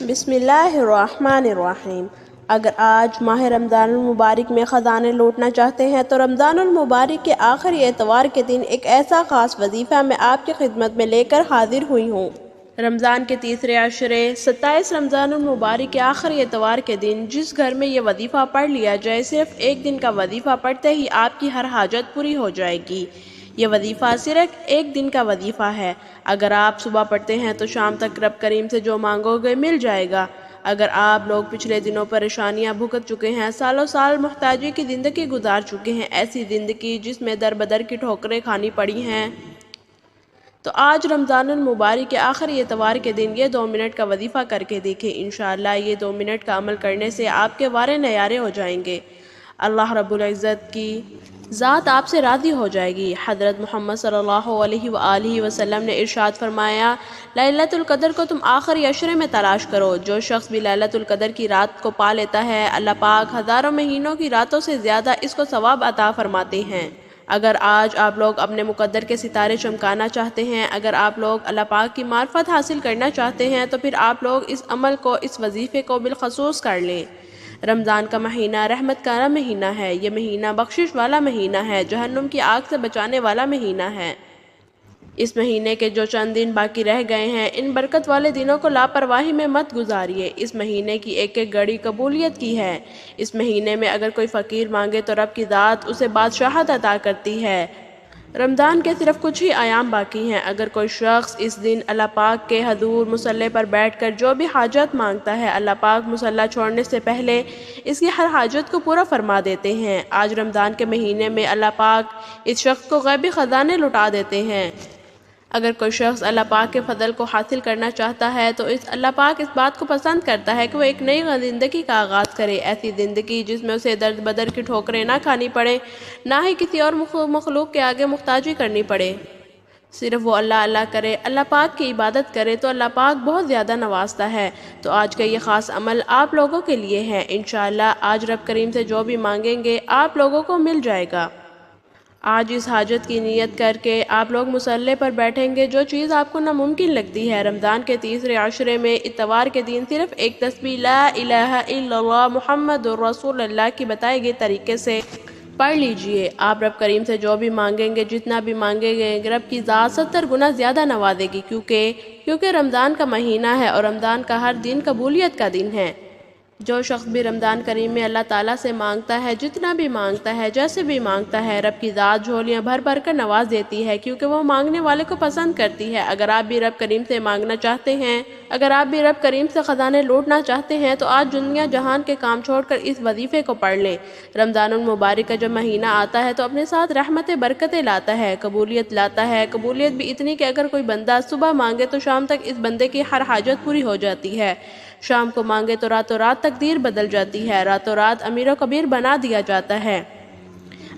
بسم اللہ الرحمن الرحیم۔ اگر آج ماہ رمضان المبارک میں خزانے لوٹنا چاہتے ہیں تو رمضان المبارک کے آخری اتوار کے دن ایک ایسا خاص وظیفہ میں آپ کی خدمت میں لے کر حاضر ہوئی ہوں۔ رمضان کے تیسرے عشرے 27 رمضان المبارک کے آخری اتوار کے دن جس گھر میں یہ وظیفہ پڑھ لیا جائے، صرف ایک دن کا وظیفہ پڑھتے ہی آپ کی ہر حاجت پوری ہو جائے گی۔ یہ وظیفہ صرف ایک دن کا وظیفہ ہے۔ اگر آپ صبح پڑھتے ہیں تو شام تک رب کریم سے جو مانگو گے مل جائے گا۔ اگر آپ لوگ پچھلے دنوں پریشانیاں بھگت چکے ہیں، سالوں سال محتاجی کی زندگی گزار چکے ہیں، ایسی زندگی جس میں در بدر کی ٹھوکریں کھانی پڑی ہیں، تو آج رمضان المبارک کے آخری اتوار کے دن یہ 2 منٹ کا وظیفہ کر کے دیکھیں۔ انشاءاللہ یہ 2 منٹ کا عمل کرنے سے آپ کے وارے نیارے ہو جائیں گے۔ اللہ رب العزت کی ذات آپ سے راضی ہو جائے گی۔ حضرت محمد صلی اللہ علیہ وآلہ وسلم نے ارشاد فرمایا، لیلۃ القدر کو تم آخری عشرے میں تلاش کرو۔ جو شخص بھی لیلۃ القدر کی رات کو پا لیتا ہے، اللہ پاک ہزاروں مہینوں کی راتوں سے زیادہ اس کو ثواب عطا فرماتے ہیں۔ اگر آج آپ لوگ اپنے مقدر کے ستارے چمکانا چاہتے ہیں، اگر آپ لوگ اللہ پاک کی معرفت حاصل کرنا چاہتے ہیں، تو پھر آپ لوگ اس عمل کو، اس وظیفے کو بالخصوص کر لیں۔ رمضان کا مہینہ رحمت کا مہینہ ہے، یہ مہینہ بخشش والا مہینہ ہے، جہنم کی آگ سے بچانے والا مہینہ ہے۔ اس مہینے کے جو چند دن باقی رہ گئے ہیں، ان برکت والے دنوں کو لاپرواہی میں مت گزاریے۔ اس مہینے کی ایک ایک گھڑی قبولیت کی ہے۔ اس مہینے میں اگر کوئی فقیر مانگے تو رب کی ذات اسے بادشاہت عطا کرتی ہے۔ رمضان کے صرف کچھ ہی ایام باقی ہیں۔ اگر کوئی شخص اس دن اللہ پاک کے حضور مصلی پر بیٹھ کر جو بھی حاجت مانگتا ہے، اللہ پاک مصلی چھوڑنے سے پہلے اس کی ہر حاجت کو پورا فرما دیتے ہیں۔ آج رمضان کے مہینے میں اللہ پاک اس شخص کو غیبی خزانے لٹا دیتے ہیں۔ اگر کوئی شخص اللہ پاک کے فضل کو حاصل کرنا چاہتا ہے تو اللہ پاک اس بات کو پسند کرتا ہے کہ وہ ایک نئی زندگی کا آغاز کرے، ایسی زندگی جس میں اسے درد بدر کی ٹھوکریں نہ کھانی پڑے، نہ ہی کسی اور مخلوق کے آگے محتاجی کرنی پڑے، صرف وہ اللہ اللہ کرے، اللہ پاک کی عبادت کرے تو اللہ پاک بہت زیادہ نوازتا ہے۔ تو آج کا یہ خاص عمل آپ لوگوں کے لیے ہے۔ انشاءاللہ آج رب کریم سے جو بھی مانگیں گے آپ لوگوں کو مل جائے گا۔ آج اس حاجت کی نیت کر کے آپ لوگ مصلی پر بیٹھیں گے۔ جو چیز آپ کو ناممکن لگتی ہے، رمضان کے تیسرے عشرے میں اتوار کے دن صرف ایک تسبیح لا الہ الا اللہ محمد رسول اللہ کی بتائے گئے طریقے سے پڑھ لیجئے۔ آپ رب کریم سے جو بھی مانگیں گے، جتنا بھی مانگیں گے، رب کی ذات 70 گنا زیادہ نوازے گی، کیونکہ رمضان کا مہینہ ہے اور رمضان کا ہر دن قبولیت کا دن ہے۔ جو شخص بھی رمضان کریم میں اللہ تعالیٰ سے مانگتا ہے، جتنا بھی مانگتا ہے، جیسے بھی مانگتا ہے، رب کی ذات جھولیاں بھر بھر کر نواز دیتی ہے، کیونکہ وہ مانگنے والے کو پسند کرتی ہے۔ اگر آپ بھی رب کریم سے مانگنا چاہتے ہیں، اگر آپ بھی رب کریم سے خزانے لوٹنا چاہتے ہیں تو آج دنیا جہان کے کام چھوڑ کر اس وظیفے کو پڑھ لیں۔ رمضان المبارک کا جب مہینہ آتا ہے تو اپنے ساتھ رحمتیں برکتیں لاتا ہے، قبولیت لاتا ہے۔ قبولیت بھی اتنی کہ اگر کوئی بندہ صبح مانگے تو شام تک اس بندے کی ہر حاجت پوری ہو جاتی ہے، شام کو مانگے تو راتوں رات تقدیر بدل جاتی ہے، راتوں رات امیر و کبیر بنا دیا جاتا ہے۔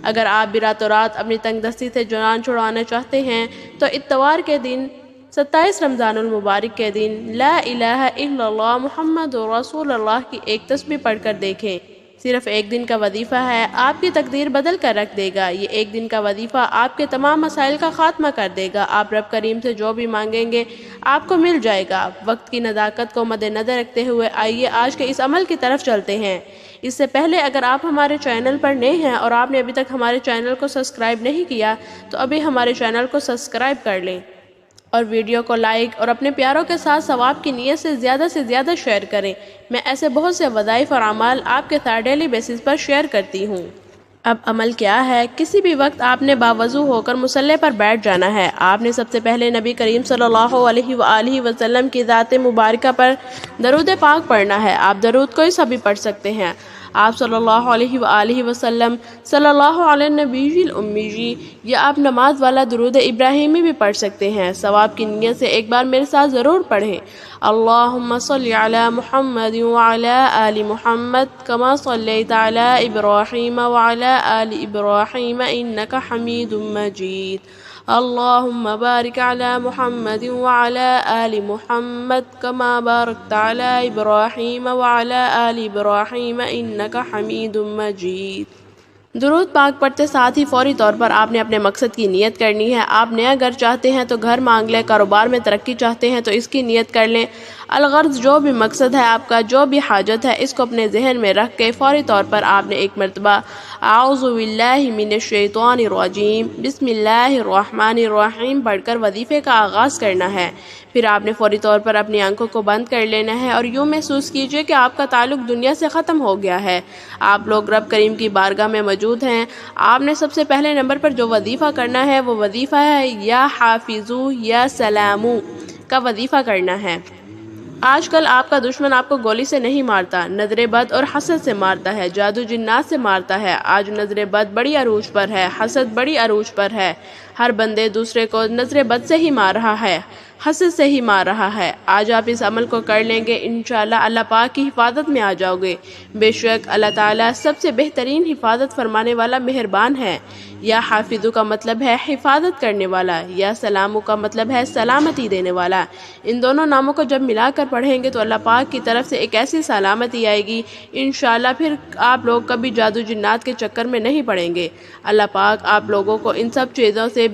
اگر آپ بھی راتوں رات اپنی تنگ دستی سے جان چھڑانا چاہتے ہیں تو اتوار کے دن 27 رمضان المبارک کے دن لا الہ الا اللہ محمد رسول اللہ کی ایک تسبیح پڑھ کر دیکھیں۔ صرف ایک دن کا وظیفہ ہے، آپ کی تقدیر بدل کر رکھ دے گا۔ یہ ایک دن کا وظیفہ آپ کے تمام مسائل کا خاتمہ کر دے گا۔ آپ رب کریم سے جو بھی مانگیں گے آپ کو مل جائے گا۔ وقت کی نزاکت کو مد نظر رکھتے ہوئے آئیے آج کے اس عمل کی طرف چلتے ہیں۔ اس سے پہلے اگر آپ ہمارے چینل پر نئے ہیں اور آپ نے ابھی تک ہمارے چینل کو سبسکرائب نہیں کیا تو ابھی ہمارے چینل کو سبسکرائب کر لیں اور ویڈیو کو لائک اور اپنے پیاروں کے ساتھ ثواب کی نیت سے زیادہ شیئر کریں۔ میں ایسے بہت سے وظائف اور اعمال آپ کے ساتھ ڈیلی بیسس پر شیئر کرتی ہوں۔ اب عمل کیا ہے؟ کسی بھی وقت آپ نے باوضو ہو کر مصلی پر بیٹھ جانا ہے۔ آپ نے سب سے پہلے نبی کریم صلی اللہ علیہ وآلہ وسلم کی ذات مبارکہ پر درود پاک پڑھنا ہے۔ آپ درود کوئی سا بھی پڑھ سکتے ہیں۔ آپ صلی اللہ علیہ وآلہ وسلم صلی اللہ علیہ نبی الامی یا آپ نماز والا درود ابراہیمی بھی پڑھ سکتے ہیں۔ ثواب کی نیت سے ایک بار میرے ساتھ ضرور پڑھیں۔ اللہم صلی علی محمد وعلی آل محمد کما صلیت علی ابراہیم وعلی آل ابراہیم انک حمید مجید۔ اللہم بارک علی محمد وعلی آل محمد کما بارکت علی ابراہیم وعلی آل ابراہیم انک حمید مجید۔ درود پاک پڑھتے ساتھ ہی فوری طور پر آپ نے اپنے مقصد کی نیت کرنی ہے۔ آپ نیا گھر چاہتے ہیں تو گھر مانگ لیں، کاروبار میں ترقی چاہتے ہیں تو اس کی نیت کر لیں، الغرض جو بھی مقصد ہے آپ کا، جو بھی حاجت ہے، اس کو اپنے ذہن میں رکھ کے فوری طور پر آپ نے ایک مرتبہ اعوذ باللہ من الشیطان الرجیم بسم اللہ الرحمن الرحیم پڑھ کر وظیفے کا آغاز کرنا ہے۔ پھر آپ نے فوری طور پر اپنی آنکھوں کو بند کر لینا ہے اور یوں محسوس کیجئے کہ آپ کا تعلق دنیا سے ختم ہو گیا ہے، آپ لوگ رب کریم کی بارگاہ میں موجود ہیں۔ آپ نے سب سے پہلے نمبر پر جو وظیفہ کرنا ہے وہ وظیفہ ہے یا حافظو یا سلامو کا وظیفہ کرنا ہے۔ آج کل آپ کا دشمن آپ کو گولی سے نہیں مارتا، نظر بد اور حسد سے مارتا ہے، جادو جنات سے مارتا ہے۔ آج نظر بد بڑی عروج پر ہے، حسد بڑی عروج پر ہے، ہر بندے دوسرے کو نظر بد سے ہی مار رہا ہے، حسد سے ہی مار رہا ہے۔ آج آپ اس عمل کو کر لیں گے، انشاءاللہ اللہ پاک کی حفاظت میں آ جاؤ گے۔ بے شک اللہ تعالیٰ سب سے بہترین حفاظت فرمانے والا مہربان ہے۔ یا حافظو کا مطلب ہے حفاظت کرنے والا، یا سلامو کا مطلب ہے سلامتی دینے والا۔ ان دونوں ناموں کو جب ملا کر پڑھیں گے تو اللہ پاک کی طرف سے ایک ایسی سلامتی آئے گی، انشاءاللہ پھر آپ لوگ کبھی جادو جنات کے چکر میں نہیں پڑیں گے۔ اللہ پاک آپ لوگوں کو ان سب چیزوں سے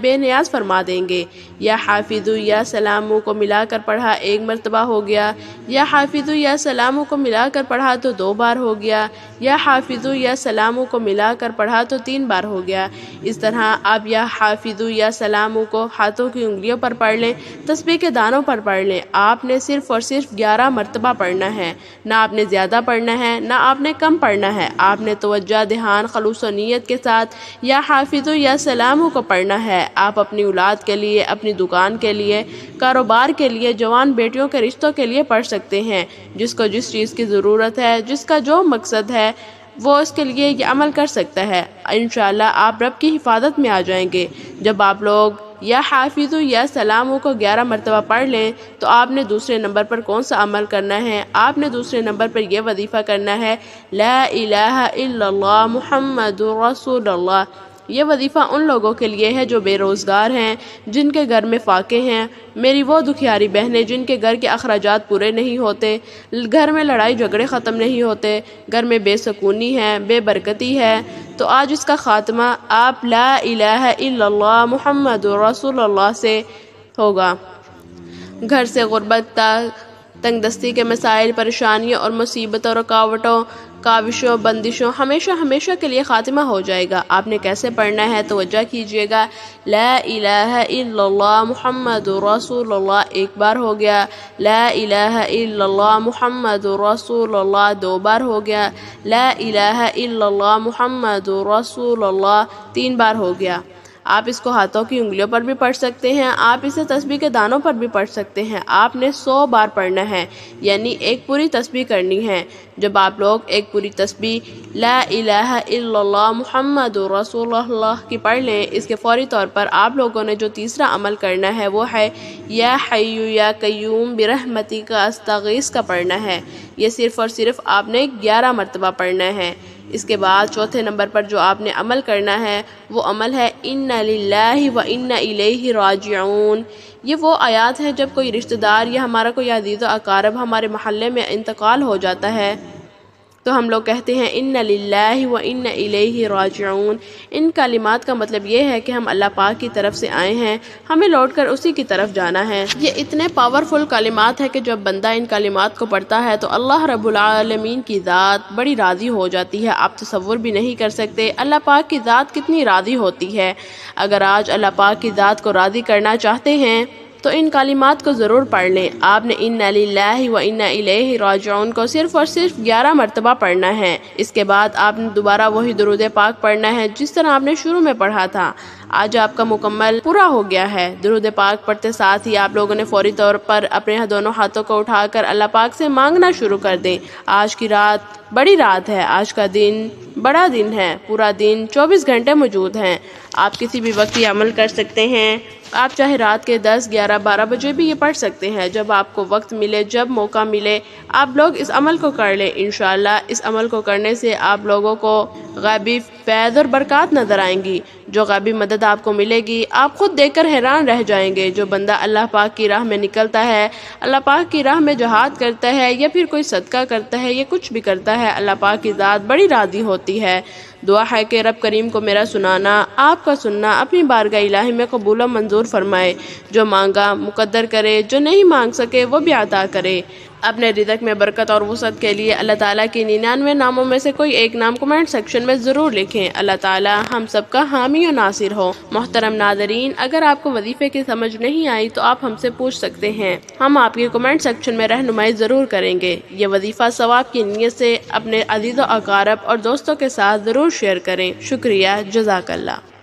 بے نیاز فرما دیں گے۔ یا حافظو یا سلامو کو ملا کر پڑھا ایک مرتبہ ہو گیا، یا حافظو یا سلامو کو ملا کر پڑھا تو 2 بار ہو گیا، یا حافظو یا سلامو کو ملا کر پڑھا تو 3 بار ہو گیا۔ اس طرح آپ یا حافظو یا سلامو کو ہاتھوں کی انگلیوں پر پڑھ لیں، تسبیح کے دانوں پر پڑھ لیں۔ آپ نے صرف اور صرف 11 مرتبہ پڑھنا ہے، نہ آپ نے زیادہ پڑھنا ہے نہ آپ نے کم پڑھنا ہے۔ آپ نے توجہ، دھیان، خلوص و نیت کے ساتھ یا حافظو یا سلامو کو پڑھنا ہے۔ آپ اپنی اولاد کے لیے، اپنی دکان کے لیے، کاروبار کے لیے، جوان بیٹیوں کے رشتوں کے لیے پڑھ سکتے ہیں۔ جس کو جس چیز کی ضرورت ہے، جس کا جو مقصد ہے، وہ اس کے لیے یہ عمل کر سکتا ہے۔ انشاءاللہ آپ رب کی حفاظت میں آ جائیں گے۔ جب آپ لوگ یا حافظو یا سلامو کو 11 مرتبہ پڑھ لیں تو آپ نے دوسرے نمبر پر کون سا عمل کرنا ہے؟ آپ نے دوسرے نمبر پر یہ وظیفہ کرنا ہے، لا الہ الا اللہ محمد رسول اللہ۔ یہ وظیفہ ان لوگوں کے لیے ہے جو بے روزگار ہیں، جن کے گھر میں فاقے ہیں، میری وہ دکھیاری بہنیں جن کے گھر کے اخراجات پورے نہیں ہوتے، گھر میں لڑائی جھگڑے ختم نہیں ہوتے، گھر میں بے سکونی ہے، بے برکتی ہے، تو آج اس کا خاتمہ آپ لا الہ الا اللہ محمد رسول اللہ سے ہوگا۔ گھر سے غربت، تنگ دستی کے مسائل، پریشانیوں اور مصیبتوں، رکاوٹوں، کاوشوں، بندشوں ہمیشہ کے لیے خاتمہ ہو جائے گا۔ آپ نے کیسے پڑھنا ہے توجہ کیجئے گا۔ لا الہ الا اللہ محمد رسول اللہ ایک بار ہو گیا، لا الہ الا اللہ محمد رسول اللہ 2 بار ہو گیا، لا الہ الا اللہ محمد رسول اللہ 3 بار ہو گیا۔ آپ اس کو ہاتھوں کی انگلیوں پر بھی پڑھ سکتے ہیں، آپ اسے تسبیح کے دانوں پر بھی پڑھ سکتے ہیں۔ آپ نے 100 بار پڑھنا ہے، یعنی ایک پوری تسبیح کرنی ہے۔ جب آپ لوگ ایک پوری تسبیح لا الہ الا اللہ محمد رسول اللہ کی پڑھ لیں، اس کے فوری طور پر آپ لوگوں نے جو تیسرا عمل کرنا ہے وہ ہے یا حی یا قیوم برحمتک استغیث کا پڑھنا ہے۔ یہ صرف اور صرف آپ نے 11 مرتبہ پڑھنا ہے۔ اس کے بعد چوتھے نمبر پر جو آپ نے عمل کرنا ہے وہ عمل ہے اِنَّ لِلَّهِ وَإِنَّ إِلَيْهِ رَاجِعُونَ۔ یہ وہ آیات ہیں جب کوئی رشتہ دار یا ہمارا کوئی عزیز و اقارب ہمارے محلے میں انتقال ہو جاتا ہے تو ہم لوگ کہتے ہیں اِنَّ لِلَّهِ وَإِنَّ إِلَيْهِ رَاجِعُونَ۔ ان کلمات کا مطلب یہ ہے کہ ہم اللہ پاک کی طرف سے آئے ہیں، ہمیں لوٹ کر اسی کی طرف جانا ہے۔ یہ اتنے پاورفل کلمات ہیں کہ جب بندہ ان کلمات کو پڑھتا ہے تو اللہ رب العالمین کی ذات بڑی راضی ہو جاتی ہے۔ آپ تصور بھی نہیں کر سکتے اللہ پاک کی ذات کتنی راضی ہوتی ہے۔ اگر آج اللہ پاک کی ذات کو راضی کرنا چاہتے ہیں تو ان کلمات کو ضرور پڑھ لیں۔ آپ نے اِنَّ لِلَّهِ وَإِنَّ إِلَيْهِ رَاجِعُونَ کو صرف اور صرف 11 مرتبہ پڑھنا ہے۔ اس کے بعد آپ نے دوبارہ وہی درود پاک پڑھنا ہے جس طرح آپ نے شروع میں پڑھا تھا۔ آج آپ کا مکمل پورا ہو گیا ہے۔ درود پاک پڑھتے ساتھ ہی آپ لوگوں نے فوری طور پر اپنے دونوں ہاتھوں کو اٹھا کر اللہ پاک سے مانگنا شروع کر دیں۔ آج کی رات بڑی رات ہے، آج کا دن بڑا دن ہے، پورا دن 24 گھنٹے موجود ہیں۔ آپ کسی بھی وقت یہ عمل کر سکتے ہیں۔ آپ چاہے رات کے 10، 11، 12 بجے بھی یہ پڑھ سکتے ہیں، جب آپ کو وقت ملے، جب موقع ملے آپ لوگ اس عمل کو کر لیں۔ انشاءاللہ اس عمل کو کرنے سے آپ لوگوں کو غیبی فیض اور برکات نظر آئیں گی، جو غیبی مدد آپ کو ملے گی آپ خود دیکھ کر حیران رہ جائیں گے۔ جو بندہ اللہ پاک کی راہ میں نکلتا ہے، اللہ پاک کی راہ میں جہاد کرتا ہے یا پھر کوئی صدقہ کرتا ہے یا کچھ بھی کرتا ہے، اللہ پاک کی ذات بڑی راضی ہوتی ہے۔ دعا ہے کہ رب کریم کو میرا سنانا، آپ کا سننا اپنی بارگاہ الہی میں قبول و منظور فرمائے، جو مانگا مقدر کرے، جو نہیں مانگ سکے وہ بھی عطا کرے۔ اپنے رزق میں برکت اور وسعت کے لیے اللہ تعالیٰ کی 99 ناموں میں سے کوئی ایک نام کمنٹ سیکشن میں ضرور لکھیں۔ اللہ تعالیٰ ہم سب کا حامی و ناصر ہو۔ محترم ناظرین، اگر آپ کو وظیفے کی سمجھ نہیں آئی تو آپ ہم سے پوچھ سکتے ہیں، ہم آپ کی کمنٹ سیکشن میں رہنمائی ضرور کریں گے۔ یہ وظیفہ ثواب کی نیت سے اپنے عزیز و اقارب اور دوستوں کے ساتھ ضرور شیئر کریں۔ شکریہ، جزاک اللہ۔